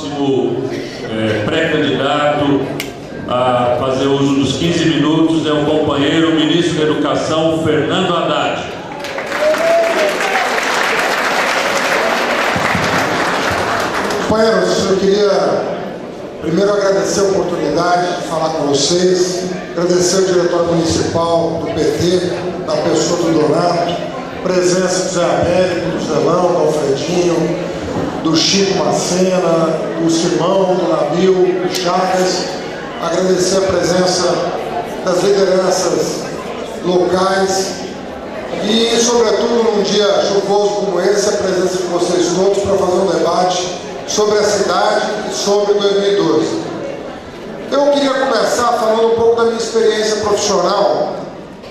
próximo pré-candidato a fazer uso dos 15 minutos é o companheiro ministro da Educação, Fernando Haddad. Companheiros, eu queria primeiro agradecer a oportunidade de falar com vocês, agradecer ao diretor municipal do PT, da pessoa do Donato, presença do Zé Américo, do Zelão, do Alfredinho, do Chico Macena, do Simão, do Nabil, do Chagas, agradecer a presença das lideranças locais e, sobretudo, num dia chuvoso como esse, a presença de vocês todos para fazer um debate sobre a cidade e sobre 2012. Eu queria começar falando um pouco da minha experiência profissional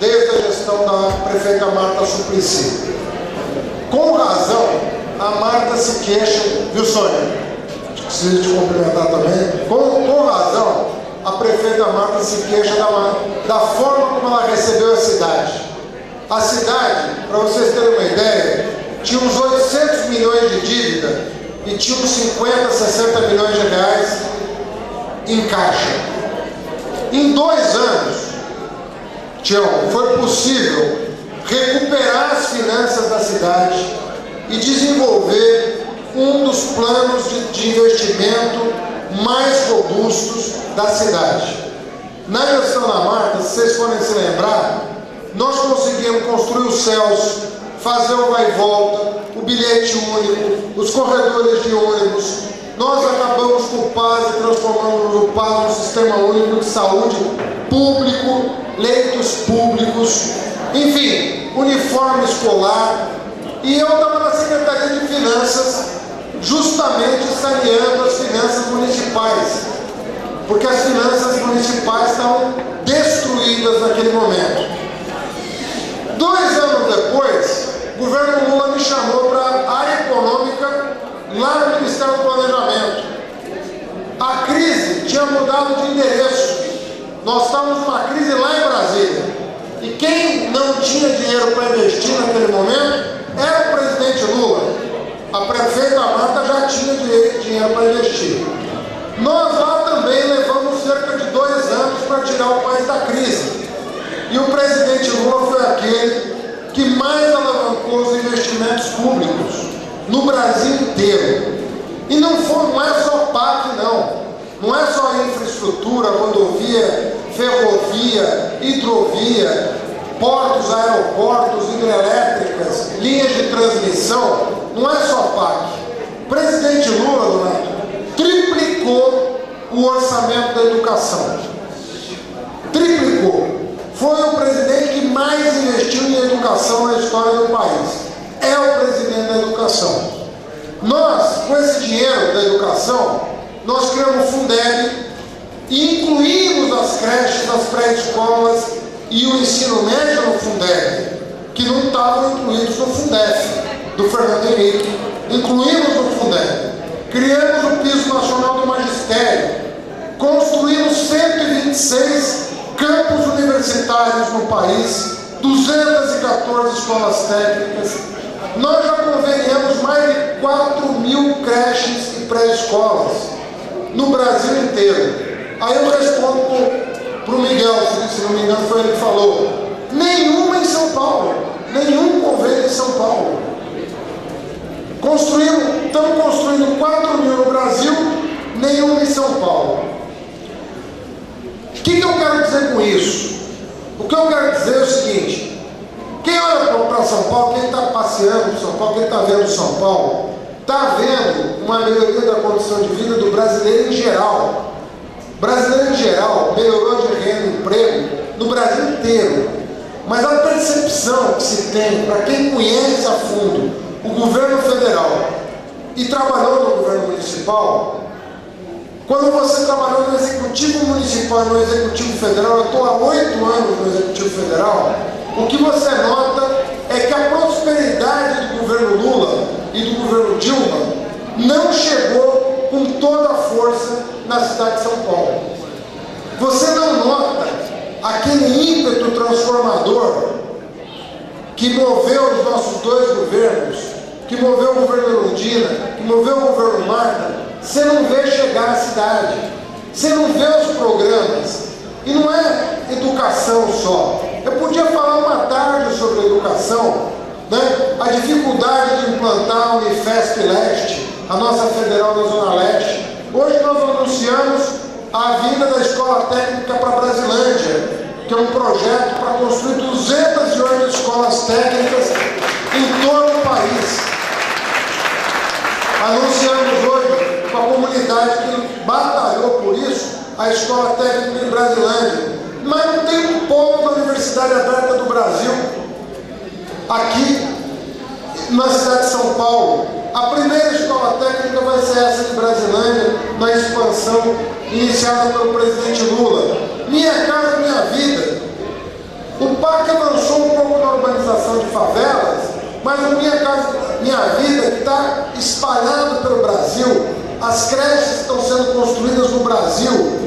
desde a gestão da prefeita Marta Suplicy. Com razão, a Marta se queixa, viu, Sônia? Acho que preciso te cumprimentar também. Com razão, a prefeita Marta se queixa da forma como ela recebeu a cidade. A cidade, para vocês terem uma ideia, tinha uns 800 milhões de dívida e tinha uns 50, 60 milhões de reais em caixa. Em 2 anos, Tião, foi possível recuperar as finanças da cidade e desenvolver um dos planos de investimento mais robustos da cidade. Na gestão da Marta, se vocês forem se lembrar, nós conseguimos construir os céus, fazer o vai e volta, o bilhete único, os corredores de ônibus. Nós acabamos com o PAS e transformamos o PAS num sistema único de saúde público, leitos públicos, enfim, uniforme escolar. E eu estava na Secretaria de Finanças justamente saneando as finanças municipais, porque as finanças municipais estavam destruídas naquele momento. 2 anos depois, o governo Lula me chamou para a área econômica lá no Ministério do Planejamento. A crise tinha mudado de endereço. Nós estávamos numa crise lá em Brasília. E quem não tinha dinheiro para investir naquele momento era o presidente Lula. A prefeita Marta já tinha dinheiro para investir. Nós lá também levamos cerca de 2 anos para tirar o país da crise. E o presidente Lula foi aquele que mais alavancou os investimentos públicos no Brasil inteiro. E não é só PAC, não. Não é só infraestrutura, rodovia, ferrovia, hidrovia, portos, aeroportos, hidrelétricas, linhas de transmissão. Não é só PAC. O presidente Lula, Donato, triplicou o orçamento da educação. Triplicou. Foi o presidente que mais investiu em educação na história do país. É o presidente da educação. Nós, com esse dinheiro da educação, nós criamos o Fundeb e incluímos as creches, as pré-escolas e o ensino médio no Fundeb, que não estavam incluídos no Fundef, do Fernando Henrique. Incluímos no Fundeb. Criamos o Piso Nacional do Magistério. Construímos 126 campos universitários no país, 214 escolas técnicas. Nós já conveniamos mais de 4.000 creches e pré-escolas no Brasil inteiro. Aí eu respondo para o Miguel, se não me engano foi ele que falou, nenhuma em São Paulo, nenhum convênio em São Paulo. Estamos construindo 4.000 no Brasil, nenhuma em São Paulo. O que eu quero dizer com isso? O que eu quero dizer é o seguinte: quem olha para São Paulo, quem está passeando por São Paulo, quem está vendo São Paulo, está vendo uma melhoria da condição de vida do brasileiro em geral. O brasileiro em geral melhorou de renda e emprego no Brasil inteiro. Mas a percepção que se tem, para quem conhece a fundo o governo federal e trabalhou no governo municipal, quando você trabalhou no Executivo Municipal e no Executivo Federal, eu estou há 8 anos no Executivo Federal, o que você nota é que a prosperidade do governo Lula e do governo Dilma não chegou com toda a força na cidade de São Paulo. Você não nota aquele ímpeto transformador que moveu os nossos 2 governos, que moveu o governo Erundina, que moveu o governo Marta, você não vê chegar à cidade, você não vê os programas. E não é educação só. Eu podia falar uma tarde sobre educação, né? A dificuldade de implantar a Unifesp Leste, a nossa federal da Zona Leste. Hoje nós anunciamos a vinda da Escola Técnica para Brasilândia, que é um projeto para construir 208 escolas técnicas em todo o país. Anunciamos hoje com a comunidade que batalhou por isso, a Escola Técnica em Brasilândia. Mas não tem um polo da Universidade Aberta do Brasil aqui na cidade de São Paulo. A primeira escola técnica vai ser essa de Brasilândia, na expansão iniciada pelo presidente Lula. Minha Casa Minha Vida. O PAC avançou um pouco na urbanização de favelas, mas o Minha Casa Minha Vida está espalhado pelo Brasil. As creches estão sendo construídas no Brasil.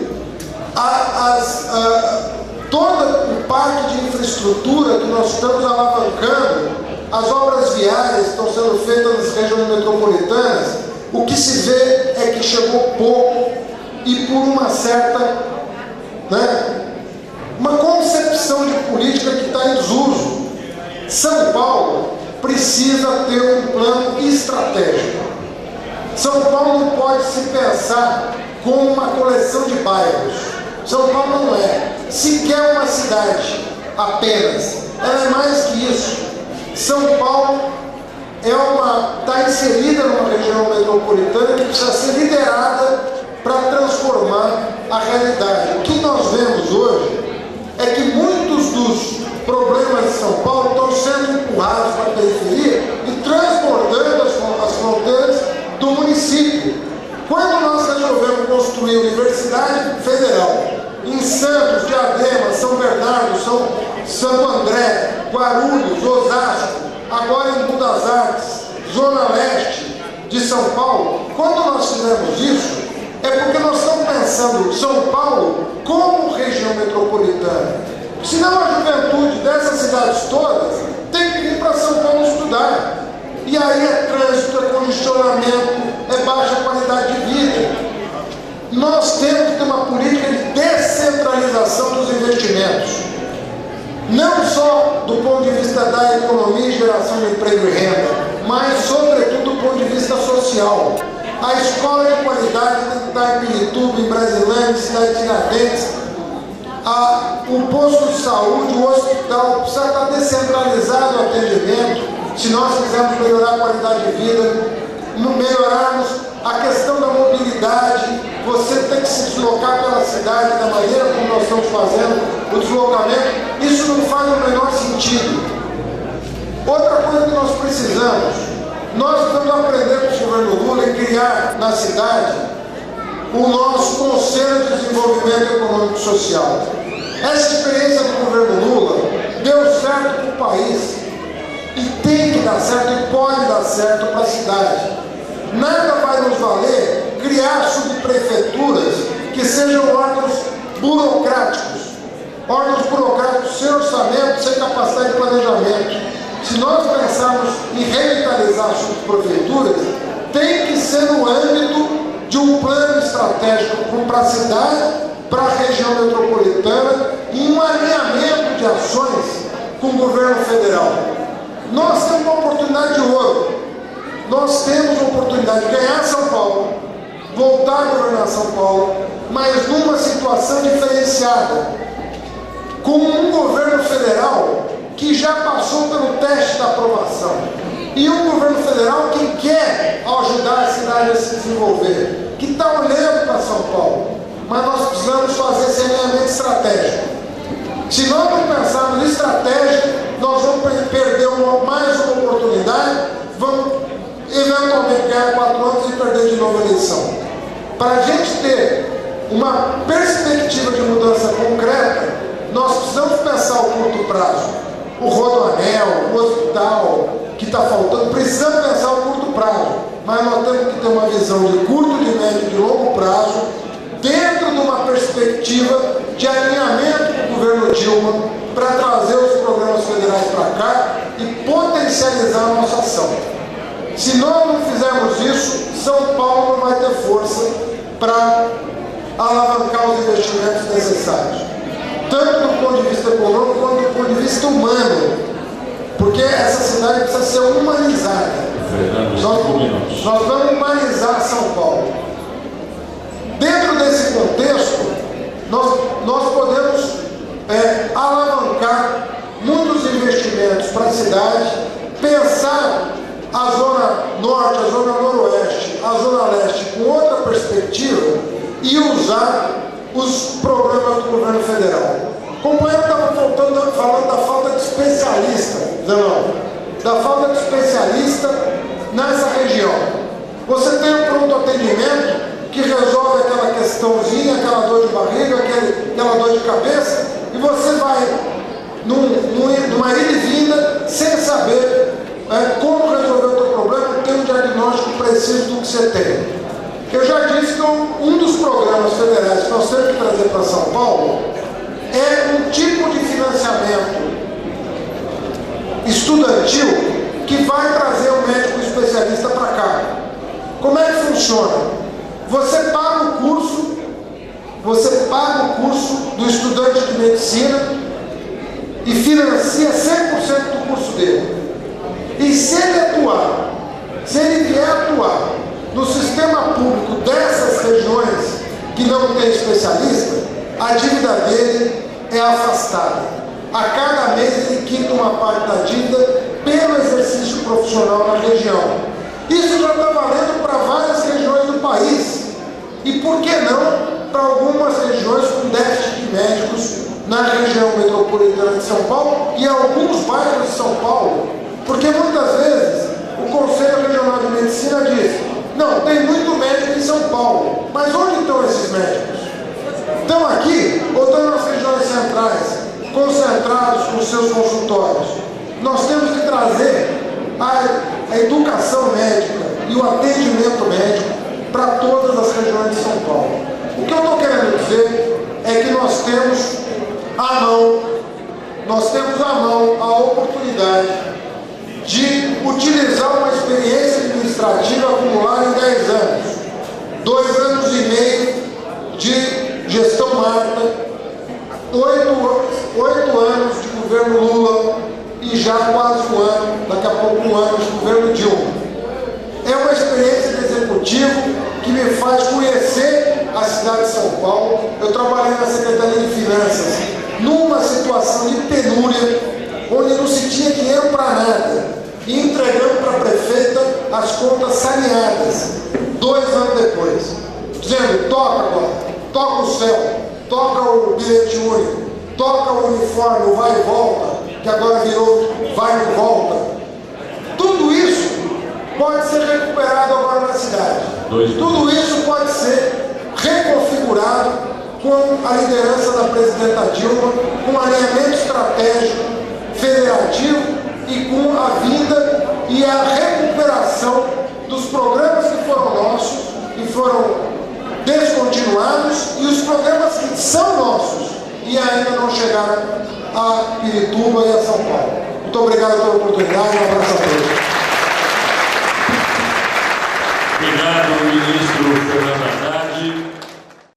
Todo o parque de infraestrutura que nós estamos alavancando, as obras viárias estão sendo feitas nas regiões metropolitanas. O que se vê é que chegou pouco e por uma certa, uma concepção de política que está em desuso. São Paulo precisa ter um plano estratégico. São Paulo não pode se pensar como uma coleção de bairros. São Paulo não é sequer uma cidade apenas. Ela é mais que isso. São Paulo está inserida numa região metropolitana que precisa ser liderada para transformar a realidade. O que nós vemos hoje é que muitos dos problemas de São Paulo estão sendo empurrados para a periferia e transbordando as fronteiras do município. Quando nós resolvemos construir a Universidade Federal em Santos, Diadema, São Bernardo, Santo André, Guarulhos, Osasco, agora em Buenos Aires, Zona Leste de São Paulo, quando nós fizemos isso, é porque nós estamos pensando São Paulo como região metropolitana. Senão a juventude dessas cidades todas tem que vir para São Paulo estudar. E aí é trânsito, é congestionamento, é baixa qualidade de vida. Nós temos que ter uma política de descentralização dos investimentos. Não só do ponto de vista da economia e geração de emprego e renda, mas sobretudo do ponto de vista social. A escola de qualidade tem que estar em Pirituba, em Brasilândia, em Cidade de Tiradentes. O posto de saúde, o hospital, precisa estar descentralizado o atendimento. Se nós quisermos melhorar a qualidade de vida, melhorarmos a questão da mobilidade, você tem que se deslocar pela cidade da maneira como nós estamos fazendo o deslocamento, isso não faz o menor sentido. Outra coisa que nós precisamos, nós estamos aprendendo com o governo Lula em criar na cidade o nosso Conselho de Desenvolvimento Econômico e Social. Essa experiência do governo Lula deu certo para o país. E tem que dar certo e pode dar certo para a cidade. Nada vai nos valer criar subprefeituras que sejam órgãos burocráticos sem orçamento, sem capacidade de planejamento. Se nós pensarmos em revitalizar as subprefeituras, tem que ser no âmbito de um plano estratégico para a cidade, para a região metropolitana, e um alinhamento de ações com o governo federal. Nós temos uma oportunidade de ouro. Nós temos a oportunidade de ganhar São Paulo, voltar a governar São Paulo, mas numa situação diferenciada, com um governo federal que já passou pelo teste da aprovação e um governo federal que quer ajudar a cidade a se desenvolver, que está olhando para São Paulo, mas nós precisamos fazer esse alinhamento estratégico. Se nós não pensarmos em estratégia, nós vamos perder mais uma oportunidade, vamos eventualmente ganhar 4 anos e perder de novo a eleição. Para a gente ter uma perspectiva de mudança concreta, nós precisamos pensar o curto prazo. O rodoanel, o hospital que está faltando, precisamos pensar o curto prazo. Mas nós temos que ter uma visão de curto, de médio e de longo prazo, dentro de uma perspectiva de alinhamento com o governo Dilma, para trazer os programas federais para cá e potencializar a nossa ação. Se nós não fizermos isso, São Paulo não vai ter força para alavancar os investimentos necessários, tanto do ponto de vista econômico quanto do ponto de vista humano, porque essa cidade precisa ser humanizada. Nós vamos humanizar São Paulo. Dentro desse contexto, nós podemos alavancar muitos investimentos para a cidade, pensar a Zona Norte, a Zona Noroeste, a Zona Leste com outra perspectiva e usar os programas do governo federal. O companheiro estava falando da falta de especialista, da falta de especialista nessa região. Você tem um pronto atendimento que resolve aquela questãozinha, aquela dor de barriga, aquela dor de cabeça, e você vai numa ida e vinda sem saber como resolver o teu problema, ter um diagnóstico preciso do que você tem. Eu já disse que um dos programas federais que nós temos que trazer para São Paulo é um tipo de financiamento estudantil que vai trazer um médico especialista para cá. Como é que funciona? Você paga o curso do estudante de medicina e financia 100% do curso dele. E se ele vier atuar no sistema público dessas regiões que não tem especialista, a dívida dele é afastada. A cada mês ele quita uma parte da dívida pelo exercício profissional na região. Isso já está valendo para várias regiões do país. E por que não para algumas regiões com déficit de médicos na região metropolitana de São Paulo e alguns bairros de São Paulo? Porque muitas vezes o Conselho Regional de Medicina diz: não, tem muito médico em São Paulo, mas onde estão esses médicos? Estão aqui ou estão nas regiões centrais, concentrados com seus consultórios? Nós temos que trazer a educação médica e o atendimento médico para todas as regiões de São Paulo. O que eu estou querendo dizer é que nós temos à mão a oportunidade de utilizar uma experiência administrativa acumulada em 10 anos, 2 anos e meio de gestão Marta, 8 anos de governo Lula e já quase um ano, daqui a pouco 1 ano de governo Dilma. É uma experiência de executivo que me faz conhecer a cidade de São Paulo. Eu trabalhei na Secretaria de Finanças numa situação de penúria, onde não se tinha dinheiro para nada, e entregando para a prefeita as contas saneadas, 2 anos depois, dizendo: toca agora, toca o céu, toca o bilhete único, toca o uniforme, o vai e volta, que agora virou vai e volta. Tudo isso pode ser recuperado agora na cidade. Tudo isso pode ser reconfigurado com a liderança da presidenta Dilma, com um alinhamento estratégico federativo e com a vinda e a recuperação dos programas que foram nossos e foram descontinuados, e os programas que são nossos e ainda não chegaram a Pirituba e a São Paulo. Muito obrigado pela oportunidade, um abraço a todos. Obrigado, ministro.